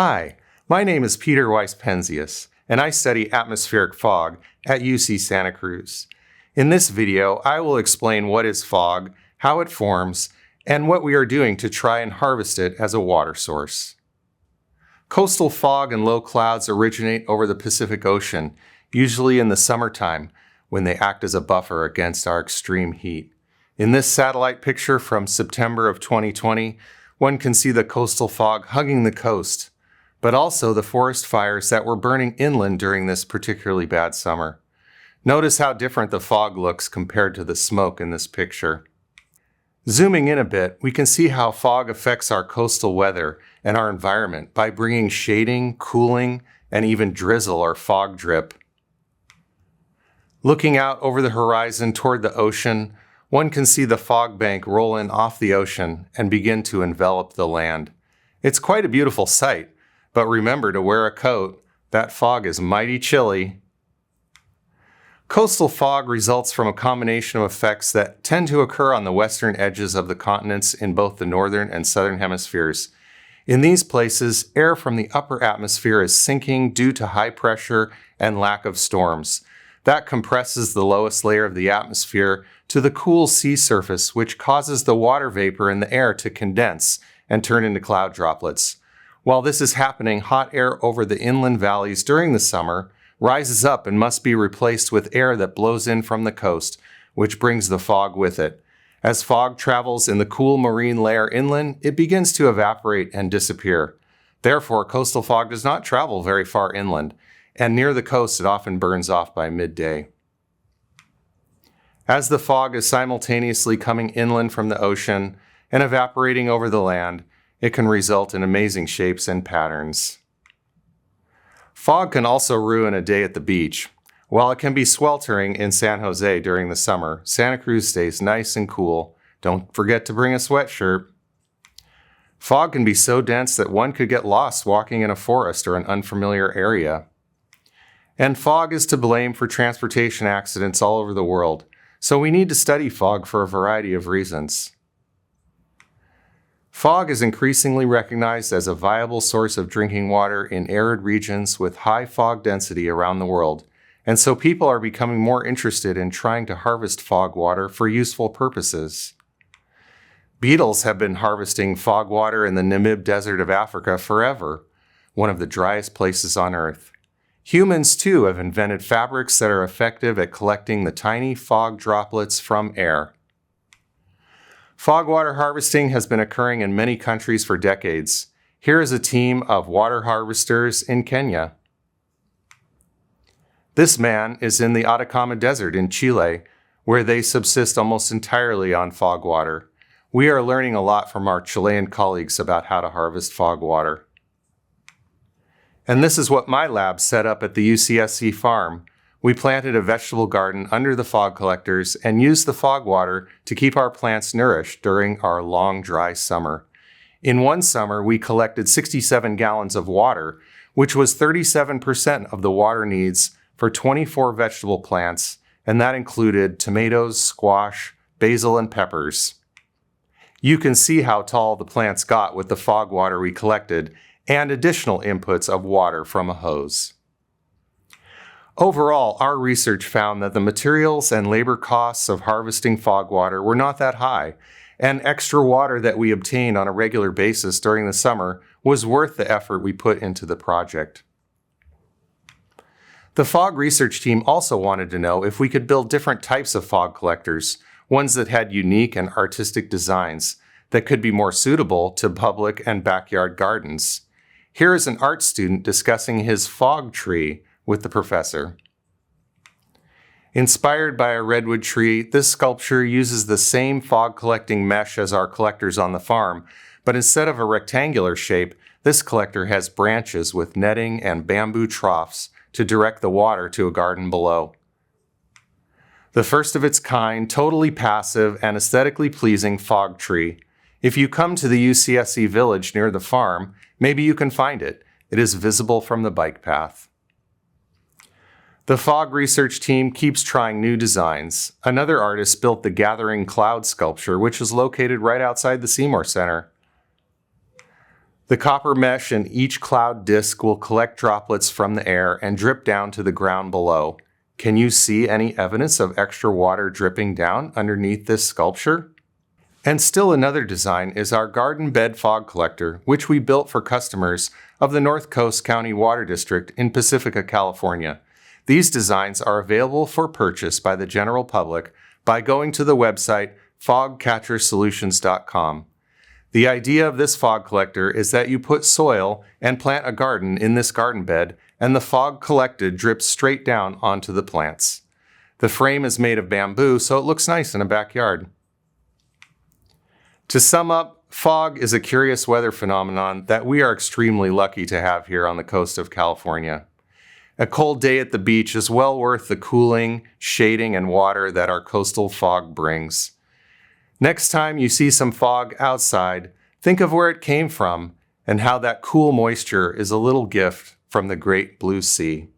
Hi, my name is Peter Weiss, and I study atmospheric fog at UC Santa Cruz. In this video, I will explain what is fog, how it forms, and what we are doing to try and harvest it as a water source. Coastal fog and low clouds originate over the Pacific Ocean, usually in the summertime, when they act as a buffer against our extreme heat. In this satellite picture from September of 2020, one can see the coastal fog hugging the coast, but also the forest fires that were burning inland during this particularly bad summer. Notice how different the fog looks compared to the smoke in this picture. Zooming in a bit, we can see how fog affects our coastal weather and our environment by bringing shading, cooling, and even drizzle or fog drip. Looking out over the horizon toward the ocean, one can see the fog bank roll in off the ocean and begin to envelop the land. It's quite a beautiful sight, but remember to wear a coat. That fog is mighty chilly. Coastal fog results from a combination of effects that tend to occur on the western edges of the continents in both the northern and southern hemispheres. In these places, air from the upper atmosphere is sinking due to high pressure and lack of storms. That compresses the lowest layer of the atmosphere to the cool sea surface, which causes the water vapor in the air to condense and turn into cloud droplets. While this is happening, hot air over the inland valleys during the summer rises up and must be replaced with air that blows in from the coast, which brings the fog with it. As fog travels in the cool marine layer inland, it begins to evaporate and disappear. Therefore, coastal fog does not travel very far inland, and near the coast it often burns off by midday. As the fog is simultaneously coming inland from the ocean and evaporating over the land, it can result in amazing shapes and patterns. Fog can also ruin a day at the beach. While it can be sweltering in San Jose during the summer, Santa Cruz stays nice and cool. Don't forget to bring a sweatshirt. Fog can be so dense that one could get lost walking in a forest or an unfamiliar area. And fog is to blame for transportation accidents all over the world, so we need to study fog for a variety of reasons. Fog is increasingly recognized as a viable source of drinking water in arid regions with high fog density around the world, and so people are becoming more interested in trying to harvest fog water for useful purposes. Beetles have been harvesting fog water in the Namib Desert of Africa forever, one of the driest places on Earth. Humans, too, have invented fabrics that are effective at collecting the tiny fog droplets from air. Fog water harvesting has been occurring in many countries for decades. Here is a team of water harvesters in Kenya. This man is in the Atacama Desert in Chile, where they subsist almost entirely on fog water. We are learning a lot from our Chilean colleagues about how to harvest fog water. And this is what my lab set up at the UCSC farm. We planted a vegetable garden under the fog collectors and used the fog water to keep our plants nourished during our long, dry summer. In one summer, we collected 67 gallons of water, which was 37% of the water needs for 24 vegetable plants, and that included tomatoes, squash, basil, and peppers. You can see how tall the plants got with the fog water we collected and additional inputs of water from a hose. Overall, our research found that the materials and labor costs of harvesting fog water were not that high, and extra water that we obtained on a regular basis during the summer was worth the effort we put into the project. The fog research team also wanted to know if we could build different types of fog collectors, ones that had unique and artistic designs that could be more suitable to public and backyard gardens. Here is an art student discussing his fog tree with the professor. Inspired by a redwood tree, this sculpture uses the same fog collecting mesh as our collectors on the farm, but instead of a rectangular shape, this collector has branches with netting and bamboo troughs to direct the water to a garden below. The first of its kind, totally passive and aesthetically pleasing fog tree. If you come to the UCSC village near the farm, maybe you can find it. It is visible from the bike path. The fog research team keeps trying new designs. Another artist built the Gathering Cloud sculpture, which is located right outside the Seymour Center. The copper mesh in each cloud disk will collect droplets from the air and drip down to the ground below. Can you see any evidence of extra water dripping down underneath this sculpture? And still another design is our garden bed fog collector, which we built for customers of the North Coast County Water District in Pacifica, California. These designs are available for purchase by the general public by going to the website fogcatchersolutions.com. The idea of this fog collector is that you put soil and plant a garden in this garden bed, and the fog collected drips straight down onto the plants. The frame is made of bamboo, so it looks nice in a backyard. To sum up, fog is a curious weather phenomenon that we are extremely lucky to have here on the coast of California. A cold day at the beach is well worth the cooling, shading, and water that our coastal fog brings. Next time you see some fog outside, think of where it came from and how that cool moisture is a little gift from the great blue sea.